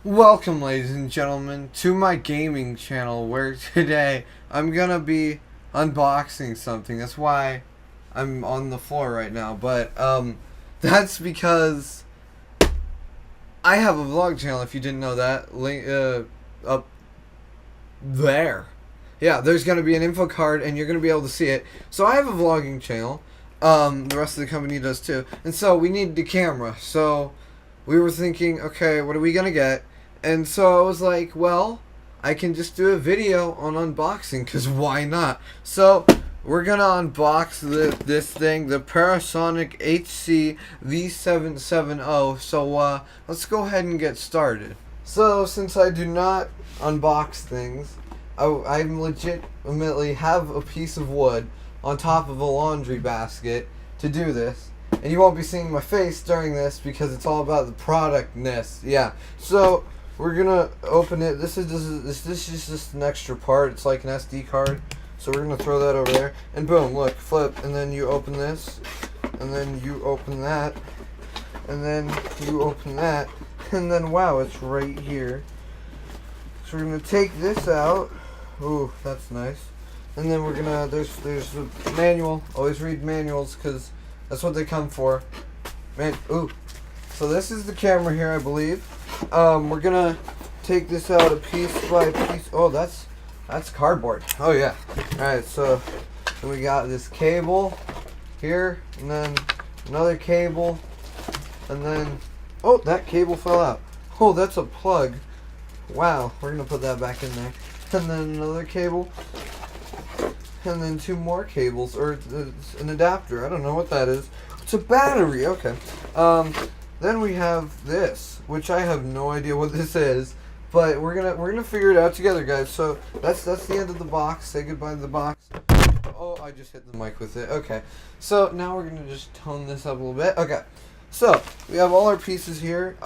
Welcome, ladies and gentlemen, to my gaming channel, where today I'm gonna be unboxing something. That's why I'm on the floor right now, but that's because I have a vlog channel. If you didn't know that, link up there. Yeah, there's gonna be an info card, and you're gonna be able to see it. So I have a vlogging channel. The rest of the company does too, and so we need the camera. So we were thinking, okay, what are we gonna get? And so I was like, well, I can just do a video on unboxing, because why not? So we're gonna unbox this thing, the Parasonic HC-V770. So let's go ahead and get started. So since I do not unbox things, I legitimately have a piece of wood on top of a laundry basket to do this. And you won't be seeing my face during this because it's all about the productness. Yeah. So we're gonna open it. This is just an extra part. It's like an SD card. So we're gonna throw that over there. And boom, look, flip. And then you open this. And then you open that. And then you open that. And then wow, it's right here. So we're gonna take this out. Ooh, that's nice. And then we're gonna, there's a manual. Always read manuals because that's what they come for. Ooh. So this is the camera here, I believe. We're gonna take this out a piece by piece. Oh, that's cardboard. Oh yeah. Alright, so then we got this cable here, and then another cable, and then, oh, that cable fell out. Oh, that's a plug. Wow, we're gonna put that back in there. And then another cable. And then two more cables, or an adapter. I don't know what that is. It's a battery. Okay. Then we have this, which I have no idea what this is, but we're gonna figure it out together, guys. So that's the end of the box. Say goodbye to the box. Oh, I just hit the mic with it. Okay. So now we're gonna just tone this up a little bit. Okay. So we have all our pieces here,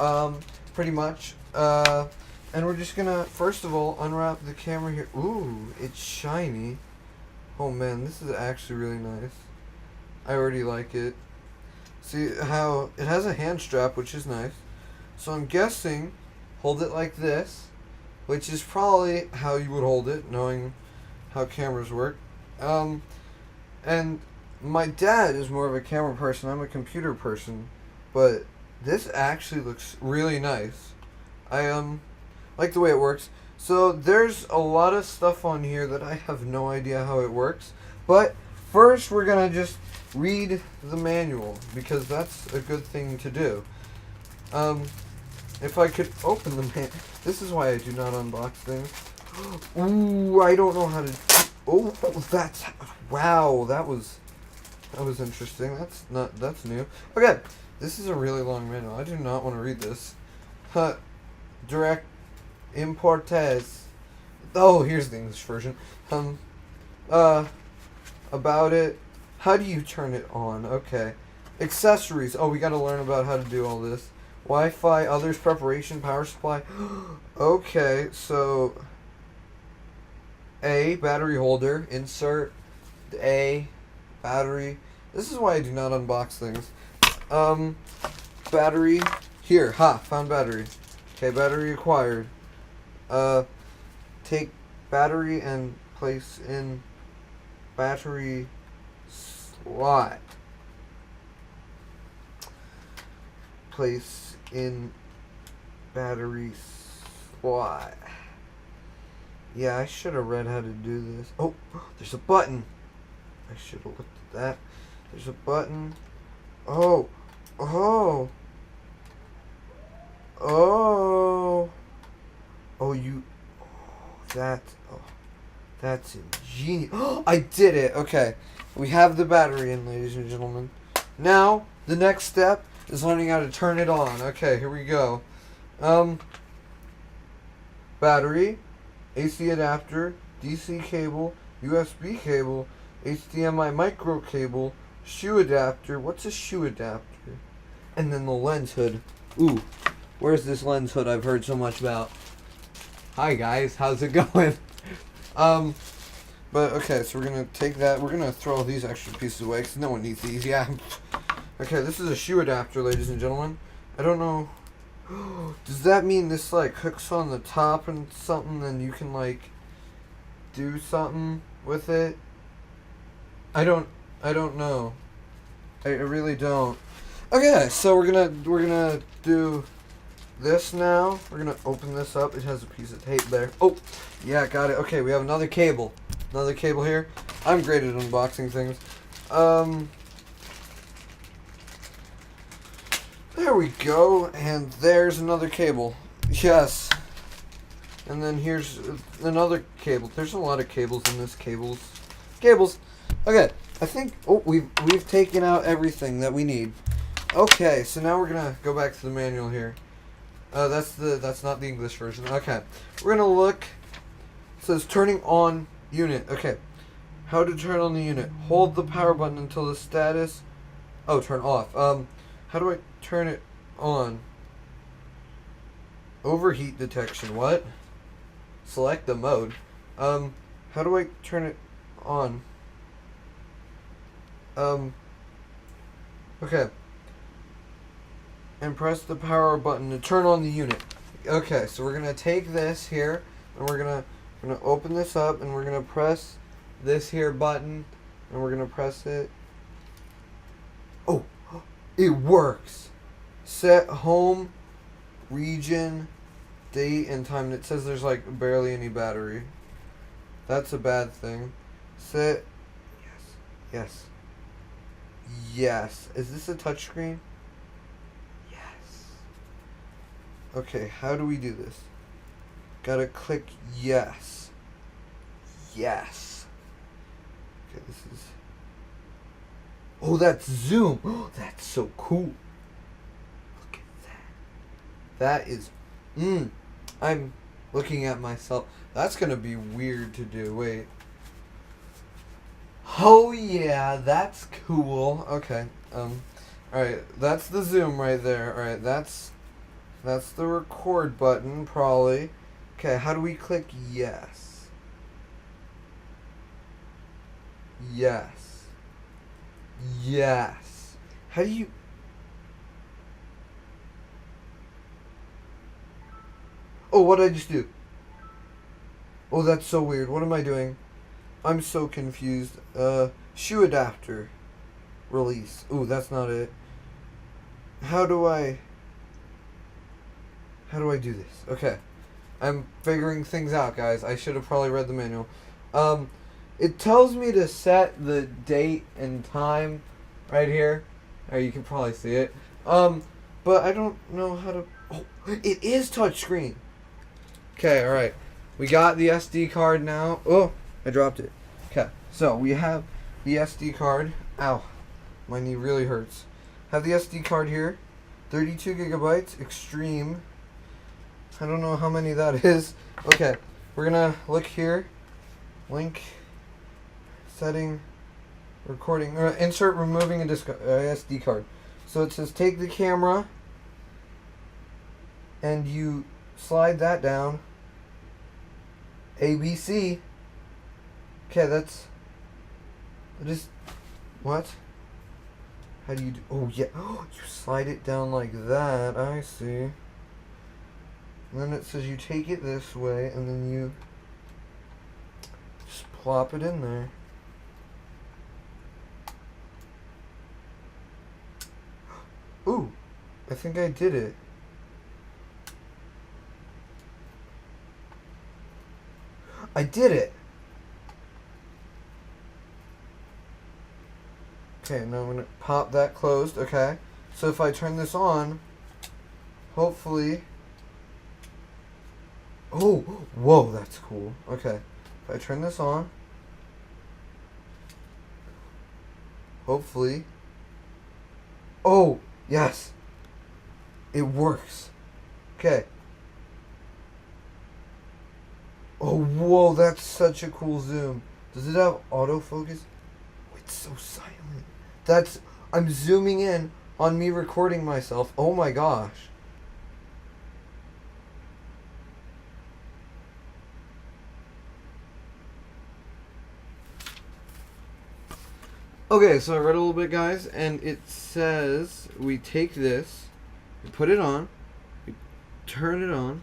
pretty much. And we're just gonna first of all unwrap the camera here. Ooh, it's shiny. Oh man, this is actually really nice. I already like it. See how it has a hand strap, which is nice. So I'm guessing hold it like this, which is probably how you would hold it, knowing how cameras work. And my dad is more of a camera person. I'm a computer person, but this actually looks really nice. I like the way it works. So there's a lot of stuff on here that I have no idea how it works. But first we're going to just read the manual, because that's a good thing to do. If I could open the manual. This is why I do not unbox things. Ooh, I don't know how to. Oh, that's, wow, that was interesting. That's new. Okay, this is a really long manual. I do not want to read this. Direct Importes. Oh, here's the English version. About it. How do you turn it on? Okay. Accessories. Oh, we gotta learn about how to do all this. Wi-Fi, others, preparation, power supply. Okay, so A, battery holder, insert A, battery. This is why I do not unbox things. Battery. Here, found battery. Okay, battery acquired. Take battery and place in battery slot. Place in battery slot. Yeah, I should have read how to do this. Oh, there's a button. I should have looked at that. There's a button. Oh. Oh. Oh. Oh, you. That's ingenious. Oh, I did it. Okay. We have the battery in, ladies and gentlemen. Now, the next step is learning how to turn it on. Okay, here we go. Battery, AC adapter, DC cable, USB cable, HDMI micro cable, shoe adapter. What's a shoe adapter? And then the lens hood. Ooh, where's this lens hood I've heard so much about? Hi guys, how's it going? But okay, so we're gonna take that. We're gonna throw all these extra pieces away because no one needs these. Yeah. Okay, this is a shoe adapter, ladies and gentlemen. I don't know. Does that mean this like hooks on the top and something, and you can like do something with it? I don't know. I really don't. Okay, so we're gonna do this now. We're gonna open this up. It has a piece of tape there. Oh, yeah, got it. Okay, we have another cable. Another cable here. I'm great at unboxing things. There we go, and there's another cable. Yes. And then here's another cable. There's a lot of cables in this cables. Okay, I think we've taken out everything that we need. Okay, so now we're gonna go back to the manual here. That's not the English version. Okay, we're gonna look. It says turning on unit. Okay, how to turn on the unit? Hold the power button until the status. Oh, turn off. How do I turn it on? Overheat detection. What? Select the mode. How do I turn it on? Okay. And press the power button to turn on the unit. Okay, so we're gonna take this here, and we're gonna open this up, and we're gonna press this here button, and we're gonna press it. Oh, it works. Set home, region, date, and time. It says there's like barely any battery. That's a bad thing. Set. Yes. Yes. Is this a touchscreen? Yes. Okay, how do we do this? Gotta click yes. Yes. Okay, this is. Oh, that's zoom. Oh, that's so cool. Look at that. That is. I'm looking at myself. That's gonna be weird to do. Wait. Oh yeah, that's cool. Okay. Alright, that's the zoom right there. Alright, that's the record button, probably. Okay, how do we click yes? Yes. Yes. How do you... Oh, what did I just do? Oh, that's so weird. What am I doing? I'm so confused. Shoe adapter. Release. Ooh, that's not it. How do I do this? Okay. I'm figuring things out, guys. I should have probably read the manual. It tells me to set the date and time right here. Oh, you can probably see it. But I don't know how to... Oh, it is touchscreen. Okay, alright. We got the SD card now. Oh, I dropped it. Okay, so we have the SD card. Ow, my knee really hurts. Have the SD card here. 32 gigabytes, extreme. I don't know how many that is. Okay, we're gonna look here. Link, setting, recording, insert removing a SD card. So it says take the camera and you slide that down. ABC. Okay, that is what? How do you do? Oh yeah. Oh, you slide it down like that. I see. And then it says you take it this way, and then you just plop it in there. Ooh, I think I did it. I did it. Okay, now I'm going to pop that closed. Okay. So if I turn this on, hopefully... Oh, whoa, that's cool. Okay. If I turn this on, hopefully... Oh, yes. It works. Okay. Oh, whoa, that's such a cool zoom. Does it have autofocus? Oh, it's so silent. I'm zooming in on me recording myself. Oh my gosh. Okay, so I read a little bit, guys, and it says we take this, we put it on, we turn it on.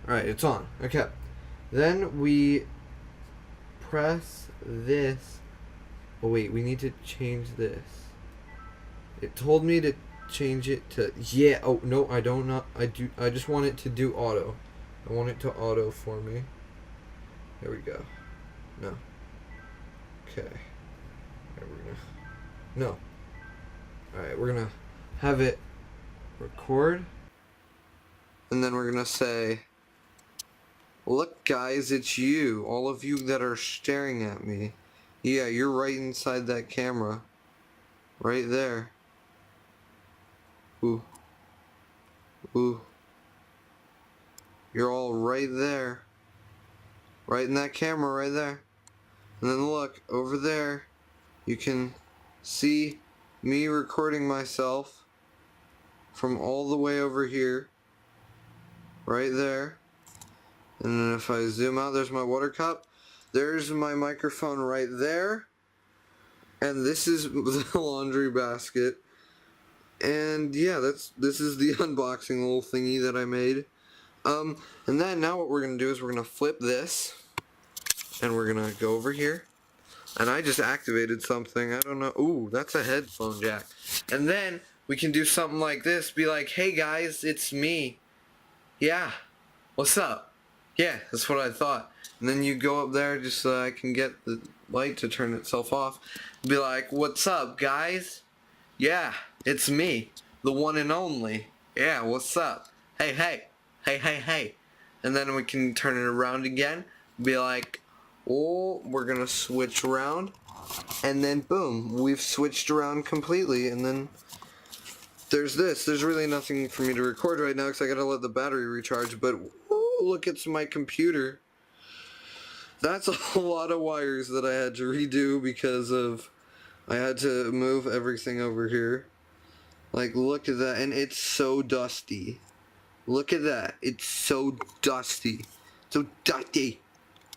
Alright, it's on. Okay. Then we press this. Oh wait, we need to change this. It told me to change it to, yeah. Oh no, I don't know. I just want it to do auto. I want it to auto for me. There we go. No. Okay. Right, we're gonna. No. Alright, we're gonna have it record. And then we're gonna say, look guys, it's you. All of you that are staring at me. Yeah, you're right inside that camera. Right there. Ooh. Ooh. You're all right there. Right in that camera right there. And then look, over there, you can see me recording myself from all the way over here. Right there. And then if I zoom out, there's my water cup. There's my microphone right there. And this is the laundry basket. And yeah, this is the unboxing little thingy that I made. And then now what we're gonna do is we're gonna flip this, and we're gonna go over here. And I just activated something. I don't know. Ooh, that's a headphone jack. And then we can do something like this. Be like, hey guys, it's me. Yeah. What's up? Yeah, that's what I thought. And then you go up there just so I can get the light to turn itself off. Be like, what's up, guys? Yeah, it's me, the one and only. Yeah, what's up? Hey, hey, hey, hey, hey. And then we can turn it around again. Be like, oh, we're gonna switch around. And then boom, we've switched around completely. And then there's this. There's really nothing for me to record right now because I gotta let the battery recharge. But ooh, look, it's my computer. That's a lot of wires that I had to redo because of I had to move everything over here. Like, look at that, and it's so dusty. Look at that, it's so dusty. So dusty.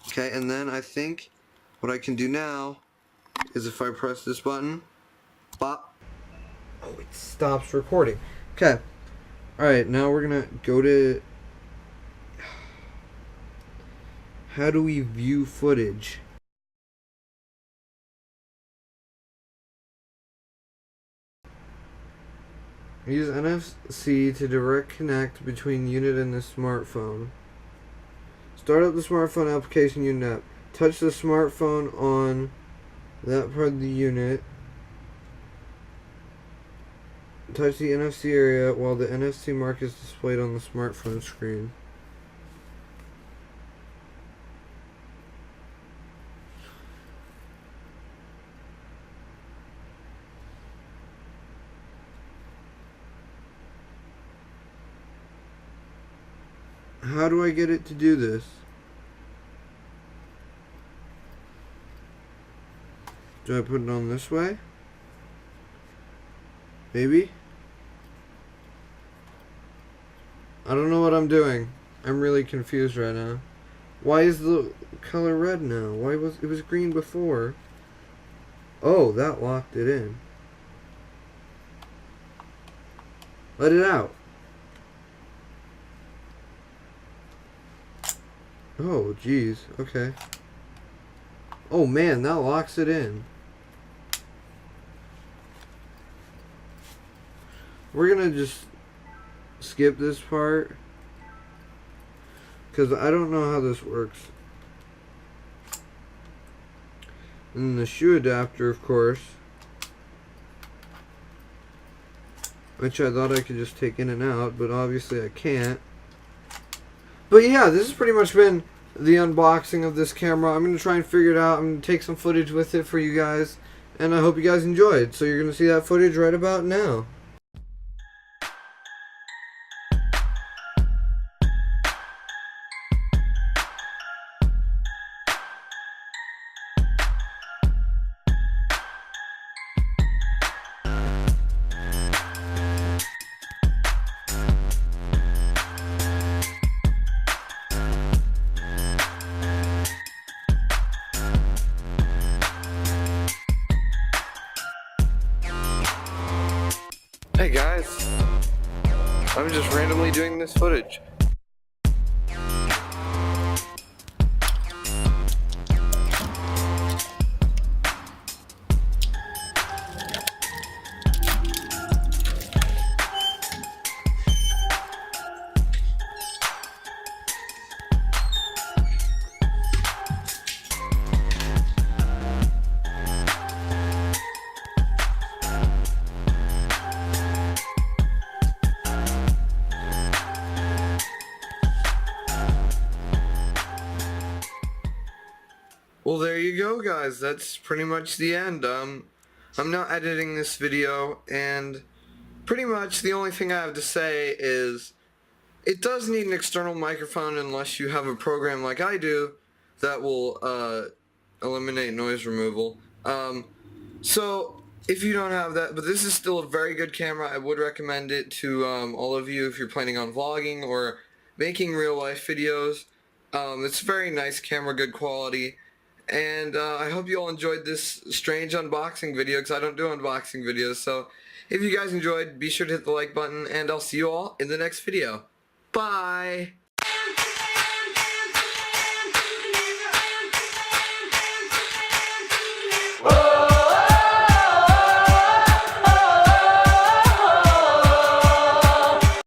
Okay, and then I think what I can do now is if I press this button, bop. Oh, it stops recording. Okay. Alright, now we're gonna go to, how do we view footage? Use NFC to direct connect between unit and the smartphone. Start up the smartphone application unit app. Touch the smartphone on that part of the unit. Touch the NFC area while the NFC mark is displayed on the smartphone screen. How do I get it to do this? Do I put it on this way? Maybe? I don't know what I'm doing. I'm really confused right now. Why is the color red now? Why was it was green before? Oh, that locked it in. Let it out. Oh, jeez. Okay. Oh, man, that locks it in. We're gonna just skip this part, because I don't know how this works. And the shoe adapter, of course, which I thought I could just take in and out, but obviously I can't. But yeah, this has pretty much been the unboxing of this camera. I'm going to try and figure it out. I'm going to take some footage with it for you guys. And I hope you guys enjoyed. So you're going to see that footage right about now. I'm just randomly doing this footage. Well, there you go, guys. That's pretty much the end. I'm not editing this video, and pretty much the only thing I have to say is it does need an external microphone unless you have a program like I do that will eliminate noise removal. So if you don't have that, but this is still a very good camera, I would recommend it to all of you if you're planning on vlogging or making real life videos. It's a very nice camera, good quality. And I hope you all enjoyed this strange unboxing video, because I don't do unboxing videos. So if you guys enjoyed, be sure to hit the like button, and I'll see you all in the next video. Bye!